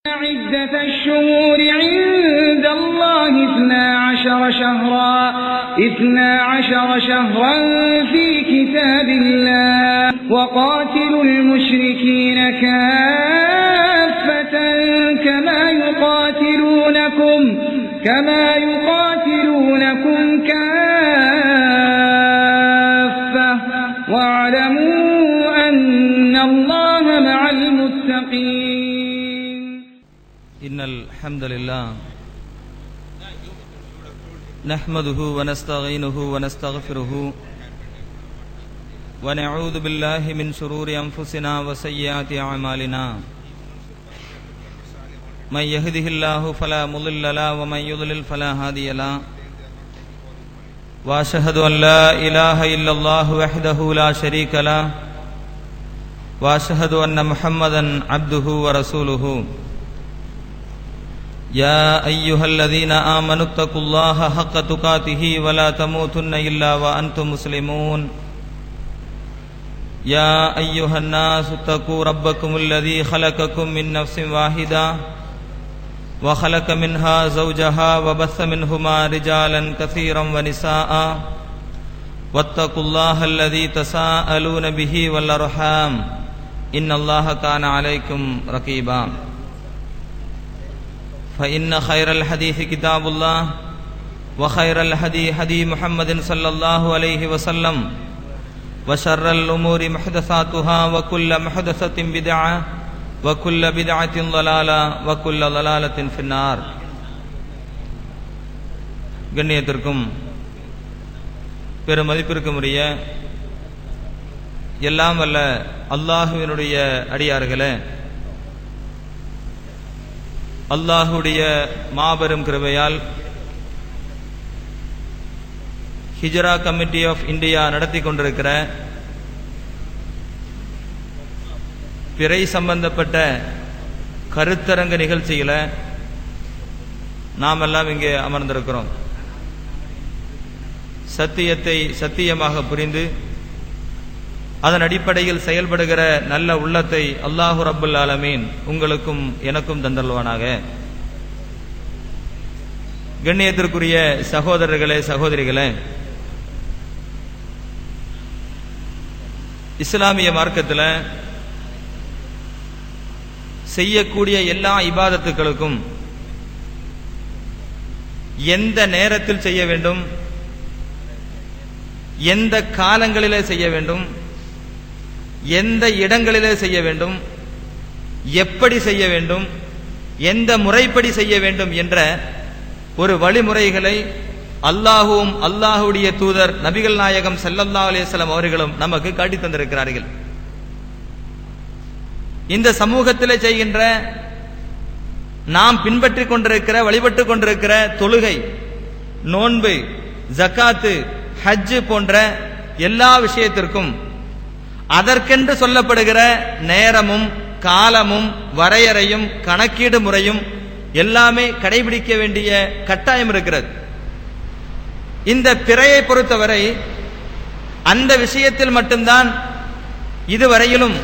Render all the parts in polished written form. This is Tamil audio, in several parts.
عدة الشهور عند الله 12 شهرا في كتاب الله وقاتلوا المشركين كافة كما يقاتلونكم كافة واعلموا أن الله مع المتقين. إن الحمد لله نحمده ونستعينه ونستغفره ونعوذ بالله من شرور أنفسنا وسيئات أعمالنا من يهده الله فلا مضل له ومن يضلل فلا هادي له وأشهد أن لا إله إلا الله وحده لا شريك له وأشهد أن محمدا عبده ورسوله. يا أيها الذين آمنوا اتقوا الله حق تقاته ولا تموتن إلا وأنتم مسلمون. يا أيها الناس اتقوا ربكم الذي خلقكم من نفس واحدة وخلق منها زوجها وبث منهما رجالا كثيرا ونساء واتقوا الله الذي تساءلون به والأرحام إن الله كان عليكم رقيبا. فإن خير الحديث كتاب الله وخير الهدي هدي محمد صلى الله عليه وسلم وشر الأمور محدثاتها وكل محدثة بدعة وكل بدعة ضلالة وكل ضلالة في النار. கண்ணியத்திற்கும் பெருமதிப்பிற்கும் உரிய எல்லாம் வல்ல அல்லாஹுவினுடைய அடியார்களே, அல்லாஹுடைய மாபெரும் கிருபையால் ஹிஜ்ரா கமிட்டி ஆஃப் இந்தியா நடத்தி கொண்டிருக்கிற பிறை சம்பந்தப்பட்ட கருத்தரங்க நிகழ்ச்சியில நாம் எல்லாம் இங்கே அமர்ந்திருக்கிறோம். சத்தியத்தை சத்தியமாக புரிந்து அதன் அடிப்படையில் செயல்படுகிற நல்ல உள்ளத்தை அல்லாஹு ரப்புல் ஆலமீன் உங்களுக்கும் எனக்கும் தந்தல்வானாக. கண்ணியத்திற்குரிய சகோதரர்களே, சகோதரிகளே, இஸ்லாமிய மார்க்கத்தில் செய்யக்கூடிய எல்லா இபாதத்துக்களுக்கும் எந்த நேரத்தில் செய்ய வேண்டும், எந்த காலங்களிலே செய்ய வேண்டும், எந்த இடங்களிலே செய்ய வேண்டும், எப்படி செய்ய வேண்டும், எந்த முறைப்படி செய்ய வேண்டும் என்ற ஒரு வழிமுறைகளை அல்லாஹுவும் அல்லாஹுடைய தூதர் நபிகள் நாயகம் ஸல்லல்லாஹு அலைஹி வஸல்லம் அவர்களும் நமக்கு காட்டி தந்திருக்கிறார்கள். இந்த சமூகத்திலே செய்கின்ற நாம் பின்பற்றிக் கொண்டிருக்கிற வழிபட்டுக் கொண்டிருக்கிற தொழுகை, நோன்பு, ஜக்காத்து, ஹஜ் போன்ற எல்லா விஷயத்திற்கும் அதற்கென்று சொல்லப்படுகிற நேரமும் காலமும் வரையறையும் கணக்கீடு முறையும் எல்லாமே கடைபிடிக்க வேண்டிய கட்டாயம் இருக்கிறது. இந்த பிறையை பொறுத்தவரை அந்த விஷயத்தில் மட்டும்தான் இதுவரையிலும்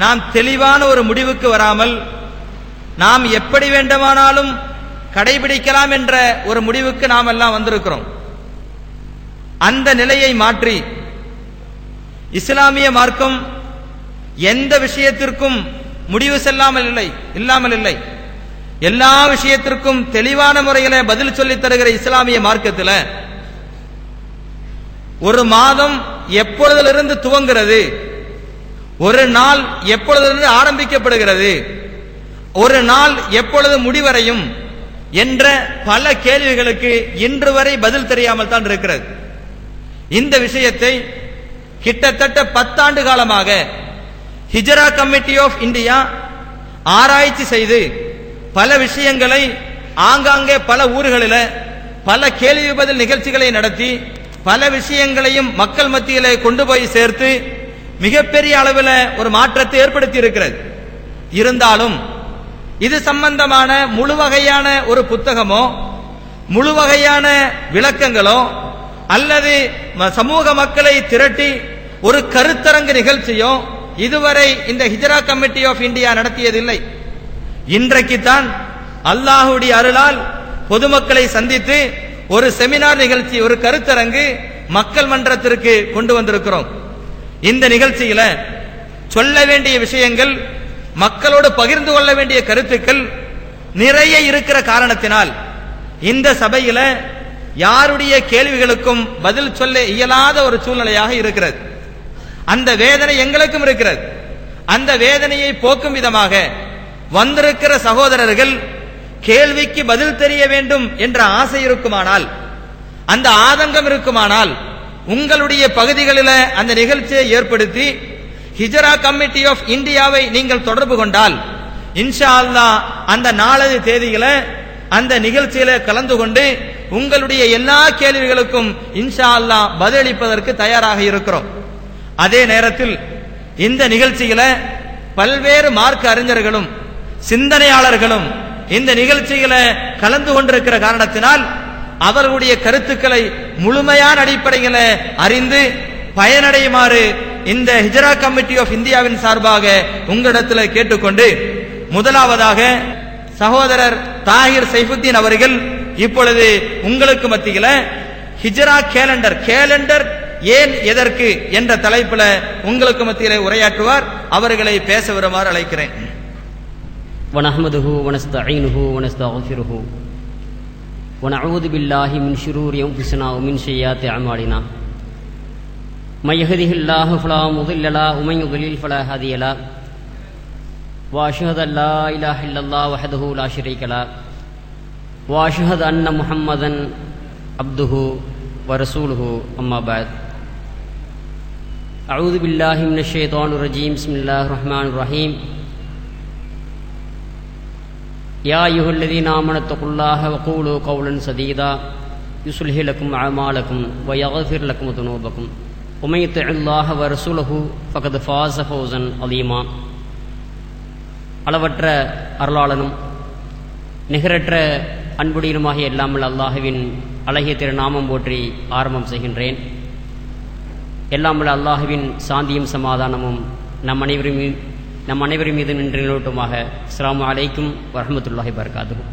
நாம் தெளிவான ஒரு முடிவுக்கு வராமல் நாம் எப்படி வேண்டுமானாலும் கடைபிடிக்கலாம் என்ற ஒரு முடிவுக்கு நாம் எல்லாம் வந்திருக்கிறோம். அந்த நிலையை மாற்றி இஸ்லாமிய மார்க்கம் எந்த விஷயத்திற்கும் முடிவு இல்லாமல் இல்லை. எல்லா விஷயத்திற்கும் தெளிவான முறையில பதில் சொல்லித் தருகிற இஸ்லாமிய மார்க்கத்தில் ஒரு மாதம் எப்பொழுதிலிருந்து துவங்குகிறது, ஒரு நாள் எப்பொழுதிலிருந்து ஆரம்பிக்கப்படுகிறது, ஒரு நாள் எப்பொழுது முடிவடையும் என்ற பல கேள்விகளுக்கு இன்று வரை பதில் தெரியாமல் தான் இருக்கிறது. இந்த விஷயத்தை கிட்டத்தட்ட 10 ஆண்டு காலமாக ஹிஜ்ரா கமிட்டி ஆஃப் இந்தியா ஆராய்ச்சி செய்து பல விஷயங்களை ஆங்காங்கே பல ஊர்களில் பல கேள்வி பதில் நிகழ்ச்சிகளை நடத்தி பல விஷயங்களையும் மக்கள் மத்தியிலே கொண்டு போய் சேர்த்து மிகப்பெரிய அளவில் ஒரு மாற்றத்தை ஏற்படுத்தி இருக்கிறது. இருந்தாலும் இது சம்பந்தமான முழு வகையான ஒரு புத்தகமோ முழு வகையான விளக்கங்களோ அல்லது சமூக மக்களை திரட்டி ஒரு கருத்தரங்கு நிகழ்ச்சியோ இதுவரை இந்த ஹிஜ்ரா கமிட்டி ஆஃப் இந்தியா நடத்தியதில்லை. இன்றைக்குத்தான் அல்லாஹ்வுடைய அருளால் பொதுமக்களை சந்தித்து ஒரு செமினார் நிகழ்ச்சி, ஒரு கருத்தரங்கு மக்கள் மன்றத்திற்கு கொண்டு வந்திருக்கிறோம். இந்த நிகழ்ச்சியில சொல்ல வேண்டிய விஷயங்கள், மக்களோடு பகிர்ந்து கொள்ள வேண்டிய கருத்துக்கள் நிறைய இருக்கிற காரணத்தினால் இந்த சபையில யாருடைய கேள்விகளுக்கும் பதில் சொல்ல இயலாத ஒரு சூழ்நிலையாக இருக்கிறது. அந்த வேதனை எங்களுக்கும் இருக்கிறது. அந்த வேதனையை போக்கும் விதமாக வந்திருக்கிற சகோதரர்கள் கேள்விக்கு பதில் தெரிய வேண்டும் என்ற ஆசை இருக்குமானால், அந்த ஆதங்கம் இருக்குமானால், உங்களுடைய பகுதிகளில் அந்த நிகழ்ச்சியை ஏற்படுத்தி ஹிஜ்ரா கமிட்டி ஆஃப் இந்தியாவை நீங்கள் தொடர்பு கொண்டால் இன்ஷா அல்லாஹ் அந்த நாளது தேதியில அந்த நிகழ்ச்சியில கலந்து கொண்டு உங்களுடைய எல்லா கேள்விகளுக்கும் இன்ஷா அல்லாஹ் பதிலளிப்பதற்கு தயாராக இருக்கிறோம். அதே நேரத்தில் இந்த நிகழ்ச்சியில பல்வேறு மார்க்க அறிஞர்களும் சிந்தனையாளர்களும் இந்த நிகழ்ச்சியில கலந்து கொண்டிருக்கிற காரணத்தினால் அவர்களுடைய கருத்துக்களை முழுமையான அடிப்படையில் அறிந்து பயனடையுமாறு இந்த ஹிஜ்ரா கமிட்டி ஆஃப் இந்தியாவின் சார்பாக உங்களிடத்தில் கேட்டுக்கொண்டு, முதலாவதாக சகோதரர் தாஹிர் சைஃபுத்தீன் அவர்கள் இப்பொழுது உங்களுக்கு மத்தியில் ஹிஜ்ரா கேலண்டர் ஏன் எதற்கு என்ற தலைப்பில் உங்களுக்கு மத்தியில் உரையாற்றுவார். அவர்களை பேச வருமாறு அழைக்கிறேன். வனஹ்மதுஹு வனஸ்தஈனுஹு வனஸ்தக்ஃபிருஹு வனஊது பில்லாஹி மின் ஷுரூரி அன்ஃபுஸினா வ மின் ஸய்யிஆத்தி அமாலினா மை யஹ்திஹில்லாஹு ஃபலா முضில்ல லஹு வ மை யுضலில் ஃபலா ஹாதிய லஹு வ அஷ்ஹது அன் லா இலாஹா இல்லல்லாஹு வஹ்தஹு லா ஷரீக லஹு வ அஷ்ஹது அன்ன முஹம்மதன் அப்துஹு வ ரசூலுஹு அம்மா பஅத். அஊது பில்லாஹி மினஷ் ஷைத்தானிர் ரஜீம். பிஸ்மில்லாஹிர் ரஹ்மானிர் ரஹீம். யா அய்யுஹல்லதீன ஆமனு தக்குல்லாஹ வகூலு கௌலன் சதீதா யுஸ்லிஹ் லக்கும் அமாலக்கும் வ யக்ஃபிர் லக்கும் துனூபக்கும் வ மை யுத்திஇல்லாஹ வ ரசூலஹு ஃபகத் ஃபாஸ ஃபௌஸன் அலீமா. அளவற்ற அருளாளனும் நிகரற்ற அன்புடையனுமாகிய எல்லாமல் அல்லாஹுவின் அழகிய திருநாமம் போற்றி ஆரம்பம் செய்கின்றேன். எல்லாமல் அல்லாஹுவின் சாந்தியும் சமாதானமும் நம் அனைவரும் மீது நின்று நிலவட்டுமாக. அஸ்ஸலாமு அலைக்கும் வரஹ்மத்துல்லாஹி வபரகாத்துஹு.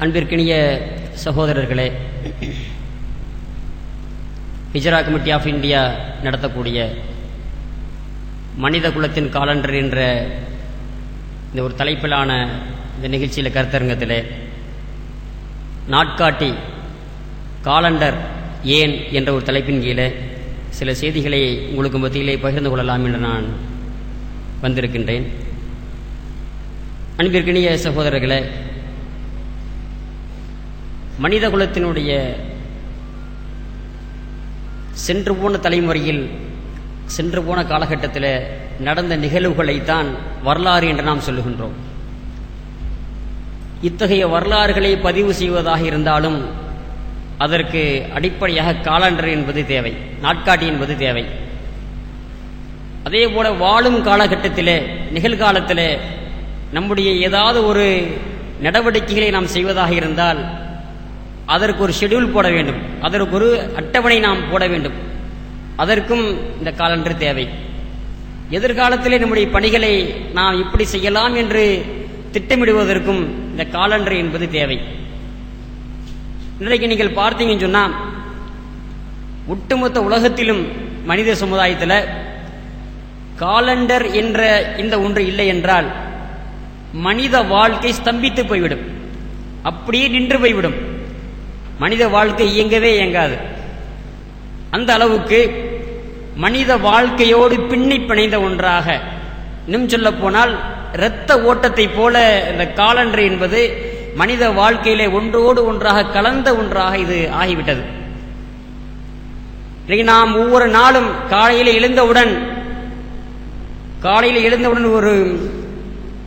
அன்பிற்கினிய சகோதரர்களே, ஹிஜ்ரா கமிட்டி ஆஃப் இந்தியா நடத்தக்கூடிய மனித குலத்தின் காலண்டர் என்ற இந்த ஒரு தலைப்பிலான இந்த நிகழ்ச்சியில் கருத்தரங்கத்தில் நாட்காட்டி காலண்டர் ஏன் என்ற ஒரு தலைப்பின் கீழே சில செய்திகளை உங்களுக்கு மத்தியிலே பகிர்ந்து கொள்ளலாம் என்று நான் வந்திருக்கின்றேன். அன்பிற்கினிய சகோதரர்களே, மனித குலத்தினுடைய சென்று போன தலைமுறையில் சென்று போன காலகட்டத்தில் நடந்த நிகழ்வுகளைத்தான் வரலாறு என்று நாம் சொல்லுகின்றோம். இத்தகைய வரலாறுகளை பதிவு செய்வதாக இருந்தாலும் அதற்கு அடிப்படையாக காலண்டர் என்பது தேவை, நாட்காட்டி என்பது தேவை. அதே போல வாழும் காலகட்டத்தில் நிகழ்காலத்தில் நம்முடைய ஏதாவது ஒரு நடவடிக்கைகளை நாம் செய்வதாக இருந்தால் அதற்கு ஒரு ஷெட்யூல் போட வேண்டும், அதற்கு ஒரு அட்டவணை நாம் போட வேண்டும். அதற்கும் இந்த காலண்டர் தேவை. எதிர்காலத்திலே நம்முடைய பணிகளை நாம் இப்படி செய்யலாம் என்று திட்டமிடுவதற்கும் இந்த காலண்டர் என்பது தேவை. இன்றைக்கு நீங்கள் பார்த்தீங்கன்னு சொன்னால் ஒட்டுமொத்த உலகத்திலும் மனித சமுதாயத்தில் காலண்டர் என்ற இந்த ஒன்று இல்லை என்றால் மனித வாழ்க்கை ஸ்தம்பித்து போய்விடும், அப்படியே நின்று போய்விடும். மனித வாழ்க்கை இயங்கவே இயங்காது. அந்த அளவுக்கு மனித வாழ்க்கையோடு பின்னி பிணைந்த ஒன்றாக, இன்னும் சொல்ல போனால் இரத்த ஓட்டத்தை போல இந்த காலண்டர் என்பது மனித வாழ்க்கையிலே ஒன்றோடு ஒன்றாக கலந்த ஒன்றாக இது ஆகிவிட்டது. நாம் ஒவ்வொரு நாளும் காலையில் எழுந்தவுடன்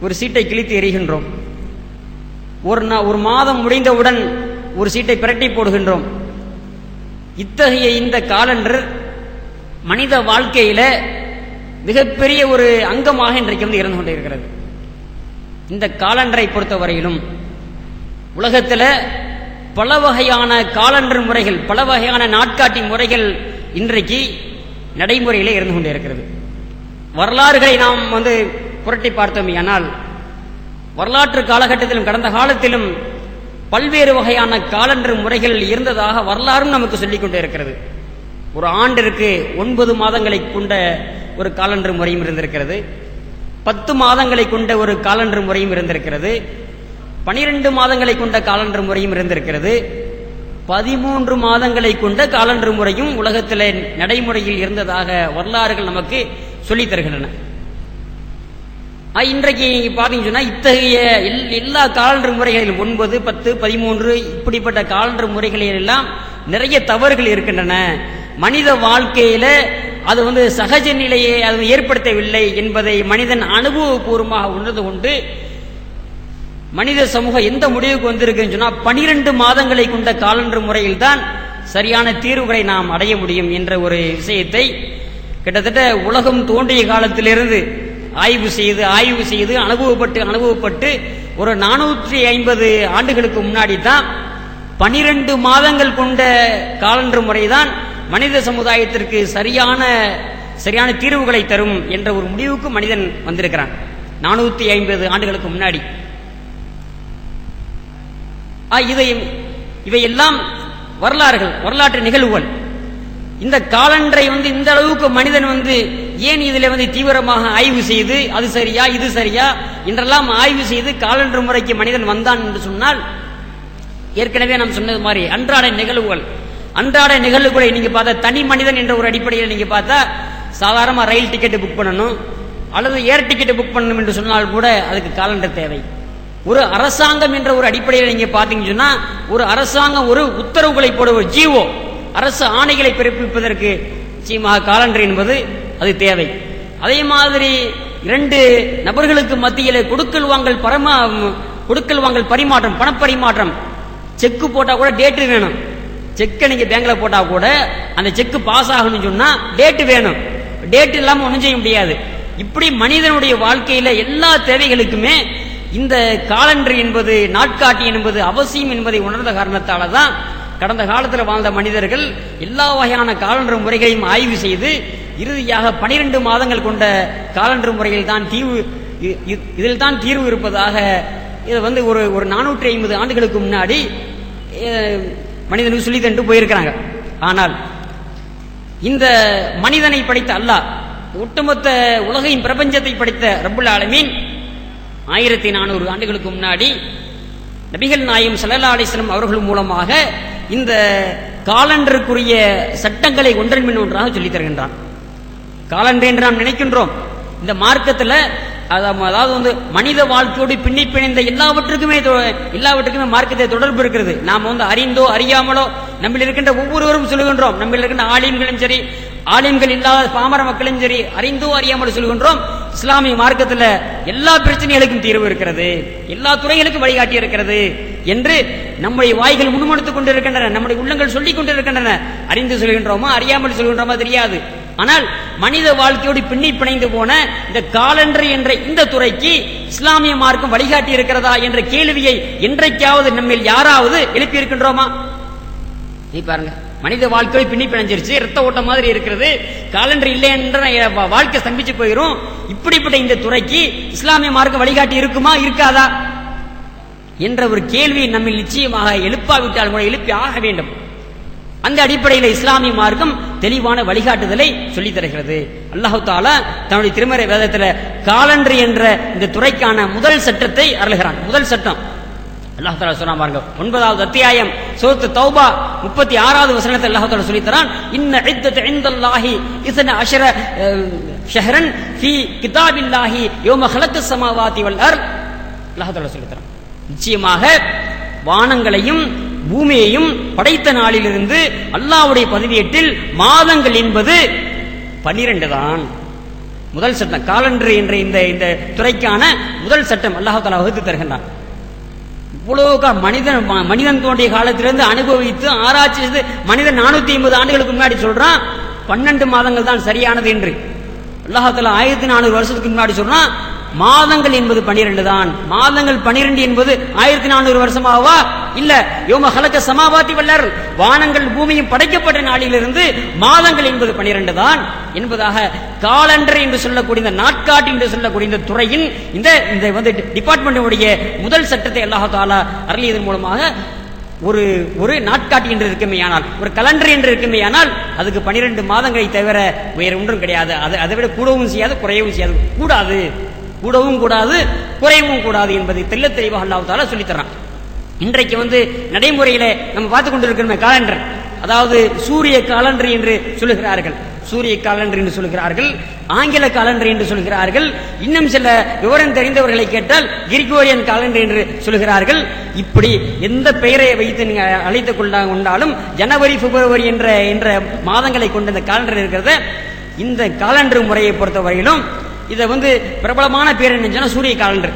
ஒரு சீட்டை கிழித்து எறிகின்றோம். ஒரு மாதம் முடிந்தவுடன் ஒரு சீட்டை பிரட்டி போடுகின்றோம். இத்தகைய இந்த காலண்டர் மனித வாழ்க்கையில மிகப்பெரிய ஒரு அங்கமாக இன்றைக்கு இருந்து கொண்டிருக்கிறது. இந்த காலண்டரை பொறுத்தவரையிலும் உலகத்தில் பல வகையான காலண்டர் முறைகள், பல வகையான நாட்காட்டி முறைகள் இன்றைக்கு நடைமுறையில் இருந்து கொண்டிருக்கிறது. வரலாறுகளை நாம் புரட்டி பார்த்தோம். ஆனால் வரலாற்று காலகட்டத்திலும் கடந்த காலத்திலும் பல்வேறு வகையான காலண்டர் முறைகள் இருந்ததாக வரலாறும் நமக்கு சொல்லிக் கொண்டே இருக்கிறது. ஒரு ஆண்டிற்கு 9 மாதங்களை கொண்ட ஒரு காலண்டர் முறையும் இருந்திருக்கிறது, 10 மாதங்களை கொண்ட ஒரு காலண்டர் முறையும் இருந்திருக்கிறது, 12 மாதங்களை கொண்ட காலண்டர் முறையும் இருந்திருக்கிறது, 13 மாதங்களை கொண்ட காலண்டர் முறையும் உலகத்தில் நடைமுறையில் இருந்ததாக வரலாறுகள் நமக்கு சொல்லித் தருகின்றன. இன்றைக்கு பார்த்தீங்கன்னு சொன்னா இத்தகைய எல்லா காலண்டர் முறைகளிலும் 9, 10, 13 இப்படிப்பட்ட காலண்டர் முறைகளில் எல்லாம் நிறைய தவறுகள் இருக்கின்றன. மனித வாழ்க்கையில அது சகஜ நிலையை அது ஏற்படுத்தவில்லை என்பதை மனிதன் அனுபவபூர்வமாக உணர்ந்து கொண்டு மனித சமூகம் எந்த முடிவுக்கு வந்திருக்குன்னு சொன்னா 12 மாதங்களை கொண்ட காலண்டர் முறையில் தான் சரியான தீர்வுகளை நாம் அடைய முடியும் என்ற ஒரு விஷயத்தை கிட்டத்தட்ட உலகம் தோன்றிய காலத்திலிருந்து ஆய்வு செய்து அனுபவப்பட்டு ஒரு 450 ஆண்டுகளுக்கு முன்னாடி தான் 12 மாதங்கள் கொண்ட காலண்டர் முறைதான் மனித சமுதாயத்திற்கு சரியான தீர்வுகளை தரும் என்ற ஒரு முடிவுக்கு மனிதன் வந்திருக்கிறான் 450 ஆண்டுகளுக்கு முன்னாடி. இவையெல்லாம் வரலாற்று நிகழ்வுகள். இந்த காலண்டரை இந்த அளவுக்கு மனிதன் ஏன் இதுல தீவிரமாக ஆய்வு செய்து அது சரியா இது சரியா என்றெல்லாம் ஆய்வு செய்து காலண்டர் முறைக்கு மனிதன் வந்தான் என்று சொன்னால், ஏற்கனவே நாம் சொன்னது மாதிரி அன்றாட நிகழ்வுகளை நீங்க பார்த்தா தனி மனிதன் என்ற ஒரு அடிப்படையில் நீங்க பார்த்தா சாதாரண ரயில் டிக்கெட் புக் பண்ணணும் அல்லது ஏர் டிக்கெட் புக் பண்ணணும் என்று சொன்னால் கூட அதுக்கு காலண்டர் தேவை. ஒரு அரசாங்கம் என்ற ஒரு அடிப்படையில் நீங்க பாத்தீங்கன்னு சொன்னா ஒரு அரசாங்கம் ஒரு உத்தரவுகளை போட ஒரு ஜீவோ அரசு ஆணைகளை பிறப்பிப்பதற்கு நிச்சயமாக காலண்டர் என்பது அது தேவை. அதே மாதிரி 2 நபர்களுக்கு மத்தியில் கொடுக்கல் வாங்கல் பரிமாற்றம் பணப்பரிமாற்றம் செக்கு போட்டா கூட டேட்டு வேணும். செக்கை நீங்க பேங்க்ல போட்டா கூட அந்த செக்கு பாஸ் ஆகணும்னு சொன்னா டேட்டு வேணும். டேட் இல்லாம ஒன்றும் செய்ய முடியாது. இப்படி மனிதனுடைய வாழ்க்கையில எல்லா தேவைகளுக்குமே இந்த காலண்டர் என்பது நாட்காட்டி என்பது அவசியம் என்பதை உணர்ந்த காரணத்தால தான் கடந்த காலத்தில் வாழ்ந்த மனிதர்கள் எல்லா வகையான காலண்டர் முறைகளையும் ஆய்வு செய்து இறுதியாக 12 மாதங்கள் கொண்ட காலண்டர் முறையில் தான் இதில் தான் தீர்வு இருப்பதாக இதை ஒரு 450 ஆண்டுகளுக்கு முன்னாடி மனிதனுக்கு சொல்லி தந்து போயிருக்கிறாங்க. ஆனால் இந்த மனிதனை படைத்த அல்லாஹ் ஒட்டுமொத்த உலகையும் பிரபஞ்சத்தை படைத்த ரப்புல் ஆலமீன் 1400 ஆண்டுகளுக்கு முன்னாடி நபிகள் நாயகம் ஸல்லல்லாஹு அலைஹி வஸல்லம் அவர்கள் மூலமாக இந்த காலண்டருக்குரிய சட்டங்களை ஒன்றன் பின் ஒன்றாக சொல்லித் தருகின்றான். காலண்டர் என்று நாம் நினைக்கின்றோம். இந்த மார்க்கத்தில் அதாவது மனித வாழ்க்கையோடு பின்னி பிணைந்த எல்லாவற்றுக்குமே மார்க்கத்தை தொடர்பு இருக்கிறது. நாம் அறிந்தோ அறியாமலோ நம்மில் இருக்கின்ற ஒவ்வொருவரும் சொல்லுகின்றோம். நம்மில் இருக்கின்ற ஆலிம்களும் சரி ஆலிம்கள் இல்லாத பாமர மக்களும் சரி அறிந்தோ அறியாமலோ சொல்லுகின்றோம் இஸ்லாமிய மார்க்கத்தில் எல்லா பிரச்சனைகளுக்கும் தீர்வு இருக்கிறது, எல்லா துறைகளுக்கும் வழிகாட்டி இருக்கிறது என்று நம்முடைய வாய்கள் முன்மொழித்துக் கொண்டிருக்கின்றன, நம்முடைய உள்ளங்கள் சொல்லிக் கொண்டிருக்கின்றன. அறிந்து சொல்கின்றோமா அறியாமல் சொல்கின்றோமா தெரியாது. ஆனால் மனித வாழ்க்கையோடு பின்னி பிணைந்து போன இந்த காலண்டர் என்ற இந்த துறைக்கு இஸ்லாமிய மார்க்கம் வழிகாட்டி இருக்கிறதா என்ற கேள்வியை என்றைக்காவது நம்மில் யாராவது எழுப்பி இருக்கின்றோமா? நீ பாருங்க, மனித வாழ்க்கையோடு பின்னி பிணைஞ்சிருச்சு, ரத்த ஓட்டம் மாதிரி இருக்கிறது, காலண்டர் இல்லை என்ற வாழ்க்கை ஸ்தம்பிச்சு போயிரும். இப்படிப்பட்ட இந்த துறைக்கு இஸ்லாமிய மார்க்கம் வழிகாட்டி இருக்குமா இருக்காதா என்ற ஒரு கேள்வியை நம்மில் நிச்சயமாக எழுப்பாவிட்டால் கூட எழுப்பி ஆக வேண்டும். அந்த அடிப்படையில் இஸ்லாமிய மார்க்கம் தெளிவான வழிகாட்டுதலை சொல்லித் தருகிறது. அல்லாஹ் தஆலா தன்னுடைய திருமறை வேதத்தில் காலண்டர் என்ற இந்த துறைக்கான முதல் சட்டத்தை அருளுகிறான். முதல் சட்டம் அல்லாஹ் தஆலா சொன்னா பாருங்க, 9வது அத்தியாயம் சூரத்து தௌபா 36வது வசனத்தில் அல்லாஹ் தஆலா சொல்லித் தரான், இன்ன இத்தத இன்தல்லாஹி 12 ஷஹரன் ஃபீ கிதாபில்லாஹி யௌம ஹலக்கஸ் ஸமாவாதி வல் அர்த். அல்லாஹ் தஆலா சொல்லித் தரான், நிச்சயமாக வானங்களையும் பூமியையும் படைத்த நாளிலிருந்து அல்லாஹ்வுடைய பதிவேட்டில் மாதங்கள் என்பது 12 தான். முதல் சட்டம் காலண்டர் என்ற இந்த துறைக்கான முதல் சட்டம் அல்லாஹ் தஆலா வகுத்து தருகின்றான். இவ்வளவு மனிதன் தோன்றிய காலத்திலிருந்து அனுபவித்து ஆராய்ச்சி செய்து மனிதன் 450 ஆண்டுகளுக்கு முன்னாடி சொல்றான் 12 மாதங்கள் தான் சரியானது என்று. அல்லாஹ் தஆலா 1400 வருஷத்துக்கு முன்னாடி சொல்றான் மாதங்கள் என்பது 12 தான். மாதங்கள் 12 என்பது 1400 வருஷமாகவா இல்ல, யோம ஹலக சமாவாதி வல்லர், வானங்கள் பூமியும் படைக்கப்பட்ட நாளிலிருந்து மாதங்கள் என்பது 12 தான் என்பதாக காலண்டர் என்று சொல்லக்கூடிய இந்த நாட்காட்டி என்று சொல்லக்கூடிய இந்த துறையின் இந்த வந்து டிபார்ட்மெண்ட் முதல் சட்டத்தை அல்லாஹ் தஆலா அருளியதன் மூலமாக ஒரு நாட்காட்டி என்று இருக்குமேயானால், ஒரு கலண்டர் என்று இருக்குமேயானால் அதுக்கு 12 மாதங்களை தவிர வேறு ஒன்றும் கிடையாது. அதை விட கூடவும் செய்யாது, குறையவும் செய்யாது. கூடவும் கூடாது, குறையவும் கூடாது என்பதை தெல்ல தெளிவாக அல்லாஹ் தஆலா சொல்லி தர்றான். இன்றைக்கு வந்து நடைமுறையில நம்ம பார்த்து கொண்டிருக்கிற காலண்டர், அதாவது சூரிய காலண்டர் என்று சொல்லுகிறார்கள், சூரிய காலண்டர் என்று சொல்கிறார்கள், ஆங்கில காலண்டர் என்று சொல்கிறார்கள், இன்னும் சில விவரம் தெரிந்தவர்களை கேட்டால் கிரிகோரியன் காலண்டர் என்று சொல்கிறார்கள். இப்படி எந்த பெயரை வைத்து நீங்க அழைத்துக் கொண்டாலும் ஜனவரி, பிப்ரவரி என்ற மாதங்களை கொண்ட இந்த காலண்டர் இருக்கிறத, இந்த காலண்டர் முறையை பொறுத்தவரையிலும் இதை வந்து பிரபலமான பேர் என்ன, சூரிய காலண்டர்.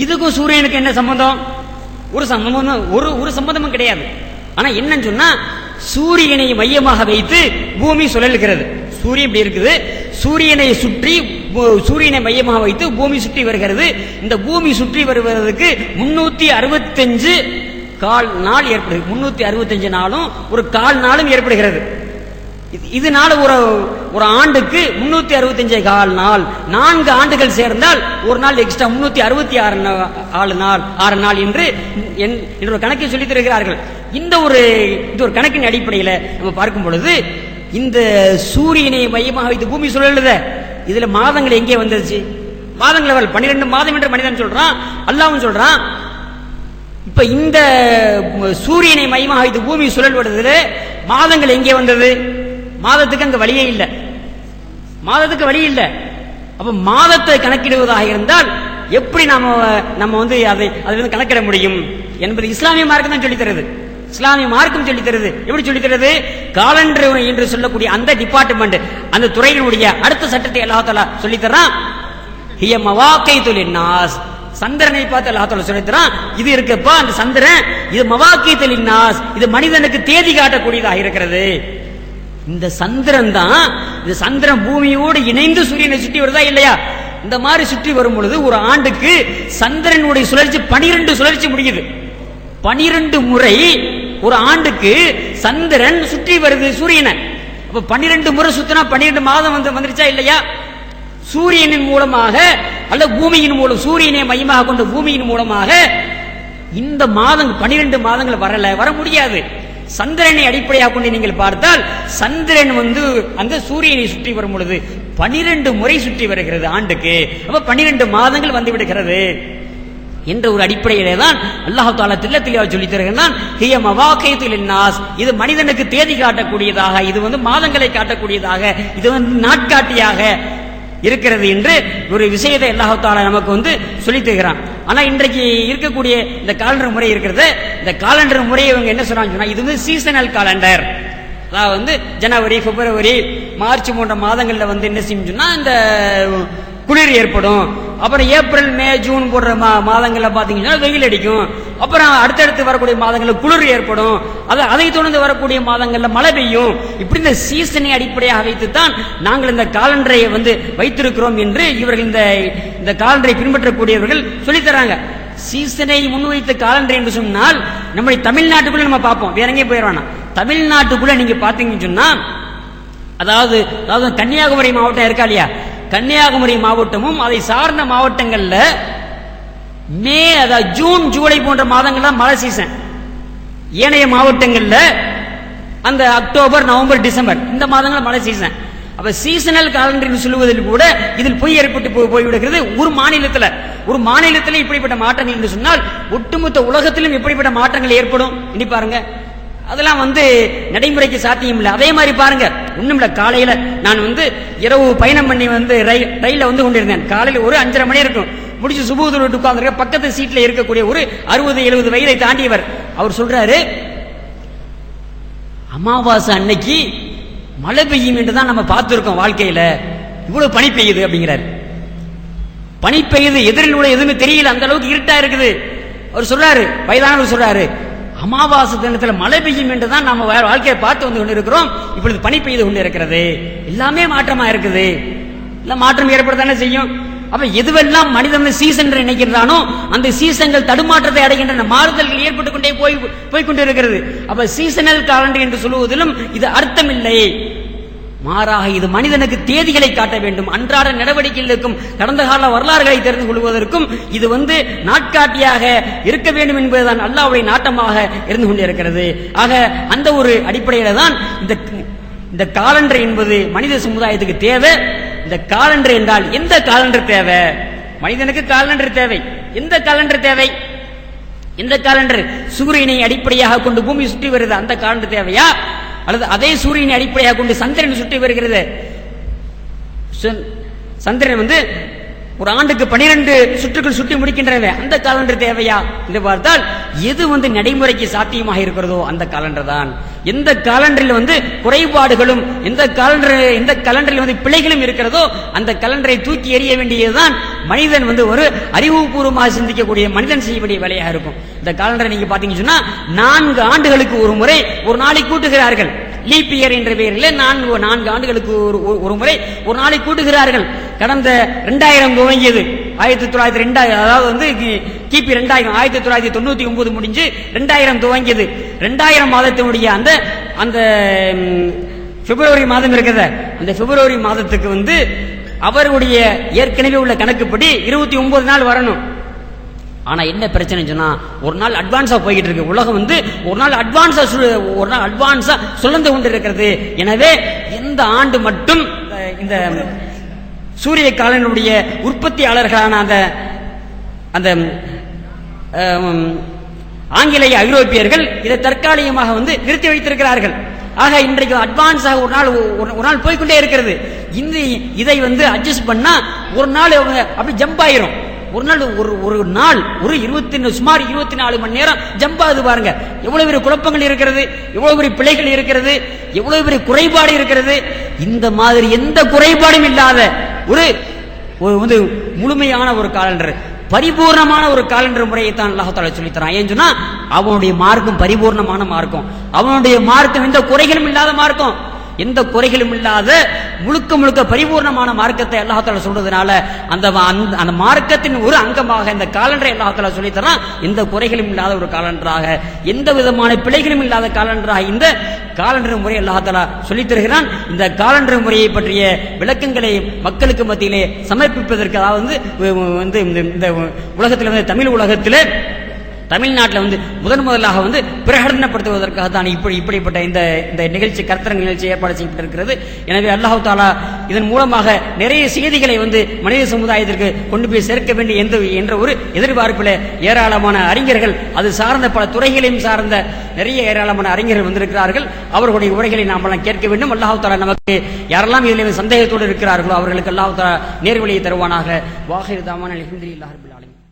இதுக்கும் சூரியனுக்கு என்ன சம்பந்தம்? ஒரு சம்பந்தமும் கிடையாது. ஆனா என்னன்னு சொன்னா, சூரியனை மையமாக வைத்து பூமி சுழல்கிறது. சூரியன் இப்படி இருக்குது, சூரியனை சுற்றி சூரியனை மையமாக வைத்து பூமி சுற்றி வருகிறது. இந்த பூமி சுற்றி வருவதற்கு 365 கால் நாள் ஏற்படுது. 365 நாளும் ஒரு கால் நாளும் ஏற்படுகிறது. இதனால ஒரு ஆண்டுக்கு 365 கால் நாள், 4 ஆண்டுகள் சேர்ந்தால் ஒரு நாள் எக்ஸ்ட்ரா 366 நாள் என்று ஒரு கணக்கை சொல்லி தருகிறார்கள். இந்த ஒரு கணக்கின் அடிப்படையில் நம்ம பார்க்கும் பொழுது, இந்த சூரியனை மையமாக வைத்து பூமி சுழலுத, இதுல மாதங்கள் எங்கே வந்துருச்சு? மாதங்கள் 12 மாதம் என்று மனிதன் சொல்றான், அல்லாஹ்வும் சொல்றான். இப்ப இந்த சூரியனை மையமாக வைத்து பூமி சுழல்வதில் மாதங்கள் எங்கே வந்தது? மாதத்துக்கு அங்க வழியே இல்லை, மாதத்துக்கு வழி இல்லை. அப்ப மாதத்தை கணக்கிடுவதாக இருந்தால் எப்படி நம்ம வந்து அதை கணக்கிட முடியும் என்பது இஸ்லாமிய மார்க்கம் தான் சொல்லித் தருது. இஸ்லாமிய மார்க்கம் சொல்லித் தருது. எப்படி சொல்லித் தருது? காலண்டர் என்று சொல்லக்கூடிய அந்த டிபார்ட்மெண்ட், அந்த துறையினுடைய அடுத்த சட்டத்தை அல்லாஹ் தஆலா சொல்லித் தரான். ஹிய மவாகைதுல் லின்னாஸ், சந்திரனை பார்த்து அல்லாஹ் தஆலா சொல்லித் தரான், இது இருக்குப்பா அந்த சந்திரன், இது மவாகைதுல் லின்னாஸ், இது மனிதனுக்கு தேதி காட்டக்கூடியதாக இருக்கிறது. இந்த சந்திரன் தான், இந்த சந்திரன் பூமியோடு இணைந்து சூரியனை சுற்றி வருதா இல்லையா? இந்த மாதிரி சுற்றி வரும் பொழுது ஒரு ஆண்டுக்கு சந்திரனுடைய சுழற்சி 12 சுழற்சி முடியுது. 12 முறை ஒரு ஆண்டுக்கு சந்திரன் சுற்றி வருது சூரியனை. அப்ப 12 முறை சுத்தினா 12 மாதம் வந்துருச்சா இல்லையா? சூரியனின் மூலமாக அல்ல பூமியின் மூலம், சூரியனை மையமாக கொண்ட பூமியின் மூலமாக இந்த மாதம் 12 மாதங்கள் வர முடியாது. சந்திரனை அடிப்படையாக கொண்டு நீங்கள் பார்த்தால் சந்திரன் வந்து அந்த சூரியனை சுற்றி வரும் பொழுது 12 முறை சுற்றி வருகிறது ஆண்டுக்கு. அப்ப 12 மாதங்கள் வந்து விடுகிறது என்ற ஒரு அடிப்படையிலே தான் அல்லாஹ் தஆலா தெளிவாக சொல்லித் தருகிறான். ஹிய மவாகைதுல் லின்னாஸ், இது மனிதனுக்கு தேதி காட்டக்கூடியதாக, இது வந்து மாதங்களை காட்டக்கூடியதாக, இது வந்து நாட்காட்டியாக இருக்கிறது என்று ஒரு விஷயத்தை அல்லாஹ் தஆலா நமக்கு வந்து சொல்லித் தருகிறான். ஆனா இன்றைக்கு இருக்கக்கூடிய இந்த காலண்டர் முறை இருக்கிறது, இந்த காலண்டர் முறையை இவங்க என்ன சொல்றாங்க, இது வந்து சீசனல் காலண்டர். அதாவது வந்து ஜனவரி, பிப்ரவரி, மார்ச் போன்ற மாதங்கள்ல வந்து என்ன செய்யும் சொன்னா இந்த குளிர் ஏற்படும். அப்புறம் ஏப்ரல், மே, ஜூன் போன்ற மாதங்கள்ல பாத்தீங்கன்னா வெயில் அடிக்கும். அப்புறம் அடுத்தடுத்து வரக்கூடிய மாதங்களில் குளிர் ஏற்படும். அதை தொடர்ந்து வரக்கூடிய மாதங்கள்ல மழை பெய்யும். இப்படி இந்த சீசனை அடிப்படையாக வைத்துத்தான் நாங்கள் இந்த காலண்டரை வந்து வைத்திருக்கிறோம் என்று இவர்கள் இந்த காலண்டரை பின்பற்றக்கூடியவர்கள் சொல்லித்தராங்க. சீசனை முன்வைத்த காலண்டர் என்று சொன்னால் நம்முடைய தமிழ்நாட்டுக்குள்ள நம்ம பார்ப்போம், வேற எங்கேயும் போயிடுவானா. தமிழ்நாட்டுக்குள்ள நீங்க பாத்தீங்கன்னு சொன்னா, அதாவது கன்னியாகுமரி மாவட்டம் இருக்கா இல்லையா, கன்னியாகுமரி மாவட்டமும் அதை சார்ந்த மாவட்டங்கள்ல மே, அதாவது ஜூன், ஜூலை போன்ற மாதங்கள்ல மழை சீசன். ஏனைய மாவட்டங்கள்ல அந்த அக்டோபர், நவம்பர், டிசம்பர் இந்த மாதங்கள் மழை சீசன். அப்ப சீசனல் காலண்டர் சொல்லுவதில் கூட இதில் பொய் ஏற்பட்டு போய்விடுகிறது. ஒரு மாநிலத்தில் இப்படிப்பட்ட மாற்றங்கள் என்று சொன்னால் ஒட்டுமொத்த உலகத்திலும் எப்படிப்பட்ட மாற்றங்கள் ஏற்படும் இனி பாருங்க. அதெல்லாம் வந்து நடைமுறைக்கு சாத்தியம் இல்லை. அதே மாதிரி பாருங்க, ஒண்ணும் இல்ல, காலையில நான் வந்து இரவு பயணம் பண்ணி வந்து ரயில்ல வந்து கொண்டிருந்தேன். காலையில ஒரு 5:30 மணி இருக்கும், முடிச்சு சுபூதர் விட்டு உட்கார்ந்து பக்கத்து சீட்ல இருக்கக்கூடிய ஒரு 60-70 வயதை தாண்டியவர், அவர் சொல்றாரு, அமாவாசை அன்னைக்கு மழை பெய்யும் என்றுதான் நம்ம பார்த்திருக்கோம் வாழ்க்கையில, இவ்வளவு பனி பெய்யுது அப்படிங்கிறார். பனி பெய்யுது, எதிரில் உள்ள எதுவுமே தெரியல, அந்த அளவுக்கு இருட்டா இருக்குது. அவர் சொல்றாரு, வயதானவர் சொல்றாரு, அமாவாசை தினத்தில் மழை பெய்யும் என்றுதான் நம்ம வாழ்க்கையை பார்த்து வந்து கொண்டிருக்கிறோம், இப்பொழுது பனி பெய்து கொண்டு இருக்கிறது. எல்லாமே மாற்றமா இருக்குது. எல்லாம் மாற்றம் ஏற்படத்தானே செய்யும். அப்ப எதுவெல்லாம் மனிதன் சீசன் என்று நினைக்கிறானோ அந்த சீசன்கள் தடுமாற்றத்தை அடைகின்றன, மாறுதல்கள் ஏற்பட்டுக் கொண்டே போய்கொண்டிருக்கிறது. அப்ப சீசனல் காலண்டர் என்று சொல்லுவதிலும் இது அர்த்தமில்லை. மாறாக இது மனிதனுக்கு தேதிகளை காட்ட வேண்டும், அன்றாட நடவடிக்கைகளுக்கும் கடந்த கால வரலாறுகளை தெரிந்து கொள்வதற்கும் இது நாட்காட்டியாக இருக்க வேண்டும் என்பதுதான் அல்லாஹ்வுடைய நாட்டமாக இருந்து கொண்டிருக்கிறது. ஆக அந்த ஒரு அடிப்படையில தான் இந்த காலண்டர் என்பது மனித சமுதாயத்துக்கு தேவை. இந்த காலண்டர் என்றால் எந்த காலண்டர் தேவை? மனிதனுக்கு காலண்டர் தேவை. எந்த காலண்டர் தேவை? எந்த காலண்டர்? சூரியனை அடிப்படையாக கொண்டு பூமி சுற்றி வருது, அந்த காலண்டர் தேவையா? அல்லது அதே சூரியனை அடிப்படையாக கொண்டு சந்திரன் சுற்றி வருகிறது, சந்திரன் ஒரு ஆண்டுக்கு 12 சுற்றுகள் சுற்றி முடிக்கின்றன, அந்த காலண்டர் தேவையா என்று பார்த்தால் எது நடைமுறைக்கு சாத்தியமாக இருக்கிறதோ அந்த காலண்டர் தான். எந்த காலண்டரில் குறைபாடுகளும் எந்த காலண்டரில் பிழைகளும் இருக்கிறதோ அந்த காலண்டரை தூக்கி எறிய வேண்டியதுதான் மனிதன் ஒரு அறிவுபூர்வமாக சிந்திக்கக்கூடிய மனிதன் செய்ய வேண்டிய வேலையாக இருக்கும். இந்த காலண்டரை நீங்க பாத்தீங்கன்னு சொன்னா 4 ஆண்டுகளுக்கு ஒரு முறை ஒரு நாளை கூட்டுகிறார்கள். லீப் இயர் என்ற பெயரில் 4 ஆண்டுகளுக்கு ஒரு முறை ஒரு நாளை கூட்டுகிறார்கள். கடந்த 2000 துவங்கியது 1902, அதாவது கிபி 2000 1999 முடிஞ்சு 2000 துவங்கியது. 2000 மாதத்தினுடைய அந்த பிப்ரவரி மாதம் இருக்கிறத, அந்த பிப்ரவரி மாதத்துக்கு அவருடைய ஏற்கனவே உள்ள கணக்குப்படி 29 நாள் வரணும். ஆனா என்ன பிரச்சனை சொன்னா ஒரு நாள் அட்வான்ஸா போய்கிட்டு இருக்கு. உலகம் ஒரு நாள் அட்வான்ஸா சுழந்து கொண்டிருக்கிறது. எனவே எந்த ஆண்டு மட்டும் இந்த சூரிய காலனுடைய உற்பத்தியாளர்களான அந்த ஆங்கிலேய ஐரோப்பியர்கள் இதை தற்காலிகமாக நிறுத்தி வைத்திருக்கிறார்கள். ஆக இன்றைக்கு அட்வான்ஸாக ஒரு நாள் போய்கொண்டே இருக்கிறது. இதை அட்ஜஸ்ட் பண்ணா ஒரு நாள் அப்படி ஜம்ப் ஆயிரும். ஒரு நாள் சுமார் 24 மணி நேரம் ஜம்ப் ஆகுது பாருங்க. எவ்வளவு பெரிய குழப்பங்கள் இருக்கிறது, எவ்வளவு பெரிய பிழைகள் இருக்கிறது, எவ்வளவு பெரிய குறைபாடு இருக்கிறது. இந்த மாதிரி எந்த குறைபாடும் இல்லாத ஒரு முழுமையான ஒரு காலண்டர், பரிபூர்ணமான ஒரு காலண்டர் முறையை தான் அல்லாஹ் தஆலா சொல்லித் தரான். ஏன் சொன்னா அவனுடைய மார்க்கம் பரிபூர்ணமான மார்க்கம், அவனுடைய மார்க்கம் எந்த குறைகளும் இல்லாத மார்க்கம், எந்த குறைகளும் இல்லாத முழுக்க பரிபூர்ணமான மார்க்கத்தை அல்லாஹ் தஆலா சொல்றதுனால அந்த மார்க்கத்தின் ஒரு அங்கமாக இந்த காலண்டரை அல்லாஹ் தஆலா சொல்லித் தரான். எந்த குறைகளும் இல்லாத ஒரு காலண்டராக, எந்த விதமான பிழைகளும் இல்லாத காலண்டராக இந்த காலண்டர் முறை அல்லாஹ் தஆலா சொல்லித் தருகிறான். இந்த காலண்டர் முறையை பற்றிய விளக்கங்களை மக்களுக்கு மத்தியிலே சமர்ப்பிப்பதற்கு, அதாவது இந்த உலகத்தில் தமிழ் உலகத்தில் தமிழ்நாட்டில் முதலாக பிரகடனப்படுத்துவதற்காக தான் இப்படிப்பட்ட இந்த நிகழ்ச்சி, கருத்தரங்க நிகழ்ச்சி ஏற்பாடு செய்யப்பட்டிருக்கிறது. எனவே அல்லாஹ் தஆலா இதன் மூலமாக நிறைய செய்திகளை மனித சமுதாயத்திற்கு கொண்டு போய் சேர்க்க வேண்டும் என்ற ஒரு எதிர்பார்ப்பில் ஏராளமான அறிஞர்கள், அது சார்ந்த பல துறைகளையும் சார்ந்த நிறைய ஏராளமான அறிஞர்கள் வந்திருக்கிறார்கள். அவர்களுடைய உரைகளை நாமெல்லாம் கேட்க வேண்டும். அல்லாஹ் தஆலா நமக்கு யாரெல்லாம் இதில் சந்தேகத்தோடு இருக்கிறார்களோ அவர்களுக்கு அல்லாஹ் தஆலா நேர்வழியை தருவானாக. வாஹிர் தாவானா அல்ஹம்துலில்லாஹி ரப்பில் ஆலமீன்.